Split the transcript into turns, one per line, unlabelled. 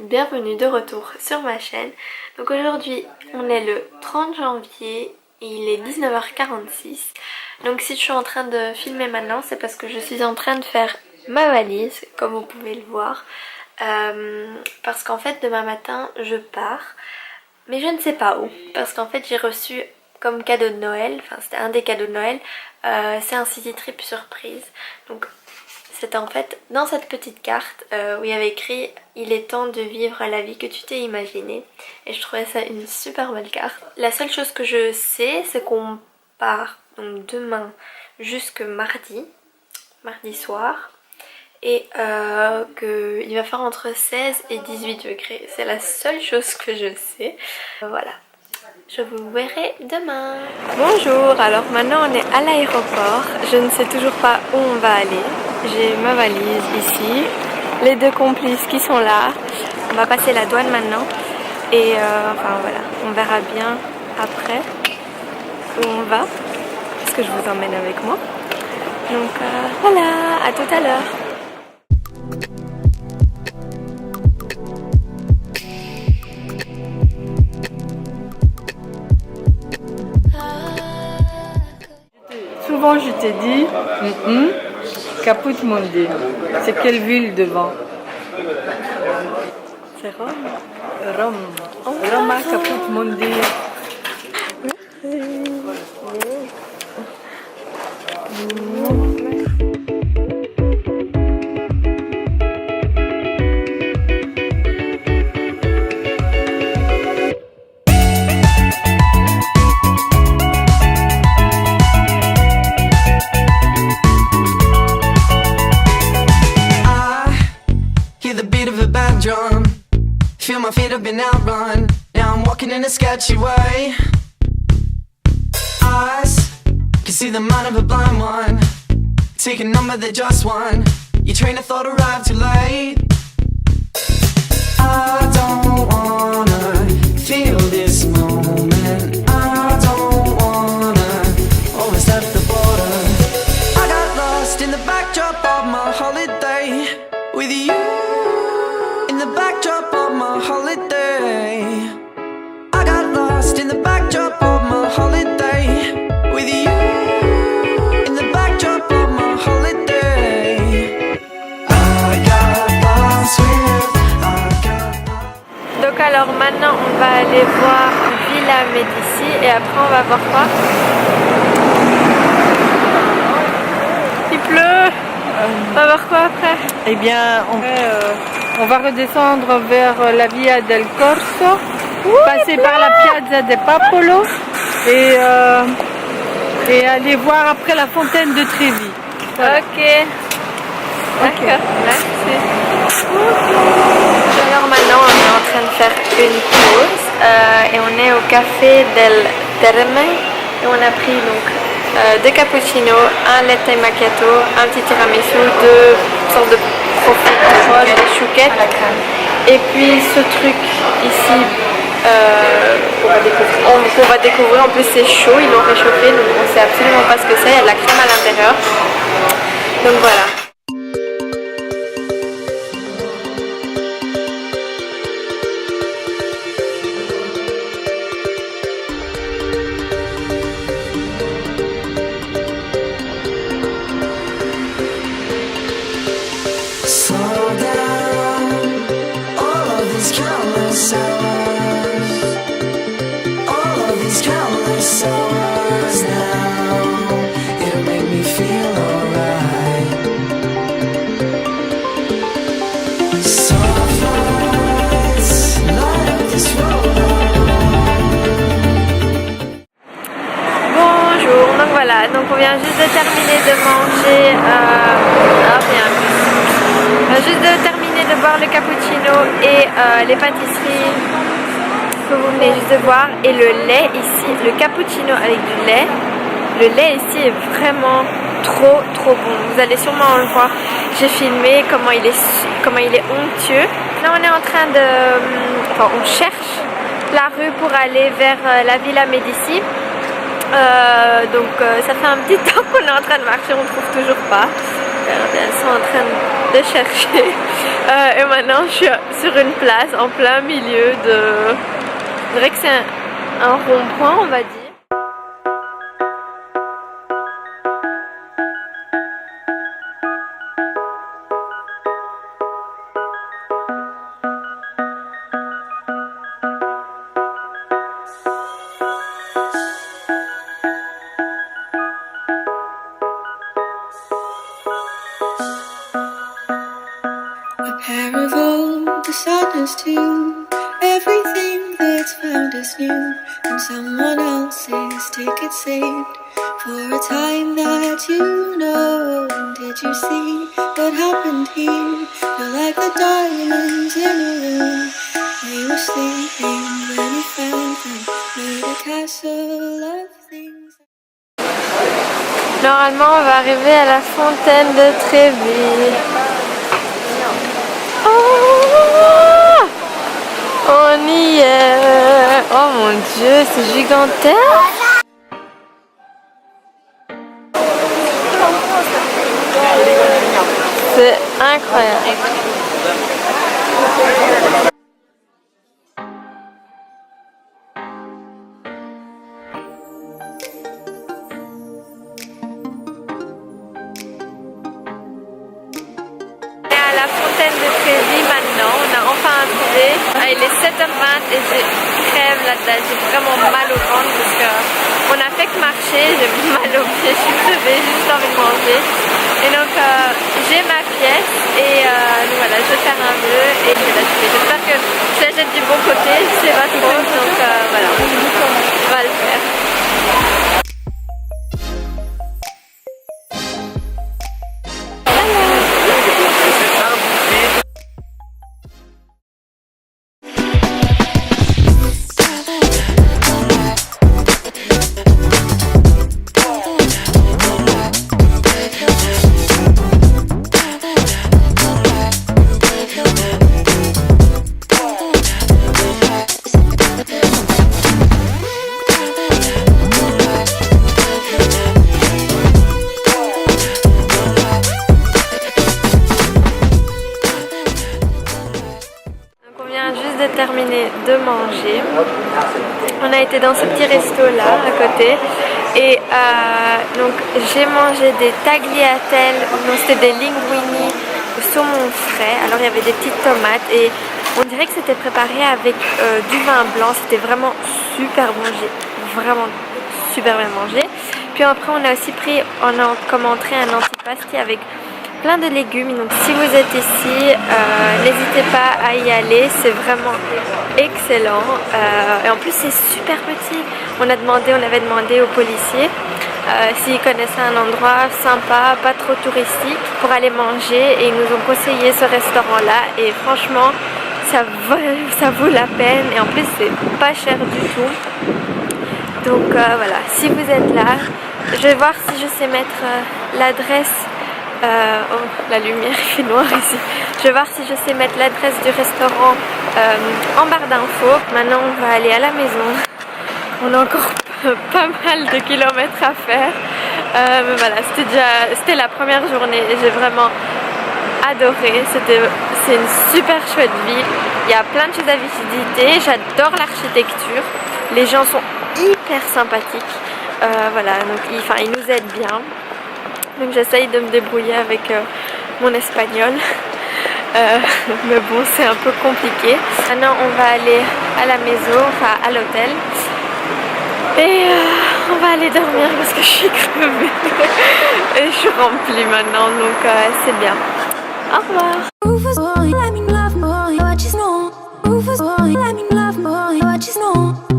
bienvenue de retour sur ma chaîne. Donc aujourd'hui on est le 30 janvier et il est 19h46. Donc si je suis en train de filmer maintenant, c'est parce que je suis en train de faire ma valise, comme vous pouvez le voir. Parce qu'en fait demain matin je pars, mais je ne sais pas où. Parce qu'en fait j'ai reçu comme cadeau de Noël, enfin c'était un des cadeaux de Noël, c'est un city trip surprise. Donc c'était en fait dans cette petite carte où il y avait écrit « Il est temps de vivre la vie que tu t'es imaginée ». Et je trouvais ça une super belle carte. La seule chose que je sais, c'est qu'on part donc demain jusque mardi soir. Et qu'il va faire entre 16 et 18 degrés. C'est la seule chose que je sais. Voilà. Je vous verrai demain. Bonjour, alors maintenant on est à l'aéroport. Je ne sais toujours pas où on va aller. J'ai ma valise ici, les deux complices qui sont là. On va passer la douane maintenant. Et enfin voilà, on verra bien après où on va. Parce que je vous emmène avec moi. Donc voilà, à tout à l'heure.
Souvent je t'ai dit, Caput Mundi. C'est quelle ville devant?
C'est Rome.
Rome. Roma Caput Mundi.
Feel my feet have been outrun. Now I'm walking in a sketchy way. Eyes can see the mind of a blind one. Take a number that just won. Your train of thought arrived too late. I don't wanna feel this moment. I don't wanna overstep the border. I got lost in the backdrop of my holiday with you. In the backdrop of my holiday, I got lost in the backdrop of my holiday with you. In the backdrop of my holiday, I got lost with.
Donc alors maintenant on va aller voir Villa Médicis et après on va voir quoi? Il pleut. On va voir quoi après?
Eh bien, on va redescendre vers la Via del Corso, passer par la Piazza de Popolo et aller voir après la fontaine de Trevi. Voilà.
Ok. D'accord, merci. Alors maintenant on est en train de faire une pause et on est au café del Terme et on a pris donc deux cappuccinos, un latte macchiato, un petit tiramisu, deux sortes de profiteroles, des chouquettes et puis ce truc ici qu'on va découvrir. En plus c'est chaud, ils l'ont réchauffé donc on sait absolument pas ce que c'est, il y a de la crème à l'intérieur, donc voilà. Donc on vient juste de terminer de manger, juste de terminer de boire le cappuccino et les pâtisseries que vous venez juste de voir. Et le lait ici, le cappuccino avec du lait, le lait ici est vraiment trop bon. Vous allez sûrement le voir, j'ai filmé comment il est onctueux. Là on est en train de, enfin on cherche la rue pour aller vers la Villa Médicis. Donc ça fait un petit temps qu'on est en train de marcher, on ne trouve toujours pas. Regardez, elles sont en train de chercher. Et maintenant, je suis sur une place en plein milieu de... Je dirais que c'est un rond-point, on va dire.
A pair of old sadness too. Everything that's found is new, and someone else's ticket saved for a time that you know. And did you see what happened here? You're like the diamonds in a room. They were sleeping when you found them, made a castle of things.
Normalement, on va arriver à la fontaine de Trévi. Oh, on y est. Oh mon Dieu, c'est gigantesque. C'est incroyable. La fontaine de Trévi maintenant, on a enfin trouvé. Il est 7h20 et je crève la tête, j'ai vraiment mal au ventre parce qu'on a fait que marcher, j'ai mal aux pieds, je suis crevée, j'ai juste envie de manger. Et donc j'ai ma pièce et donc voilà, je vais faire un vœu et je vais l'acheter. J'espère que je la jette du bon côté, je sais pas trop, donc voilà, on va le faire. De terminer de manger. On a été dans ce petit resto là à côté et donc j'ai mangé des tagliatelles, non c'était des linguini au saumon frais. Alors il y avait des petites tomates et on dirait que c'était préparé avec du vin blanc. C'était vraiment super bon, j'ai vraiment super bien mangé. Puis après on a aussi pris comme entrée un antipasti avec plein de légumes. Donc si vous êtes ici, n'hésitez pas à y aller, c'est vraiment excellent. Et en plus c'est super petit. On avait demandé aux policiers s'ils connaissaient un endroit sympa, pas trop touristique pour aller manger et ils nous ont conseillé ce restaurant là et franchement ça vaut la peine et en plus c'est pas cher du tout. Donc voilà, si vous êtes là, je vais voir si je sais mettre l'adresse. Oh, la lumière fait noir ici. Je vais voir si je sais mettre l'adresse du restaurant en barre d'infos. Maintenant on va aller à la maison. On a encore pas mal de kilomètres à faire. Mais voilà, c'était la première journée et j'ai vraiment adoré. C'est une super chouette ville. Il y a plein de choses à visiter. J'adore l'architecture. Les gens sont hyper sympathiques. Voilà, donc ils nous aident bien. Donc j'essaye de me débrouiller avec mon espagnol. Mais bon, c'est un peu compliqué. Maintenant, on va aller à la maison, enfin à l'hôtel. Et on va aller dormir parce que je suis crevée. Et je suis remplie maintenant, donc c'est bien. Au revoir.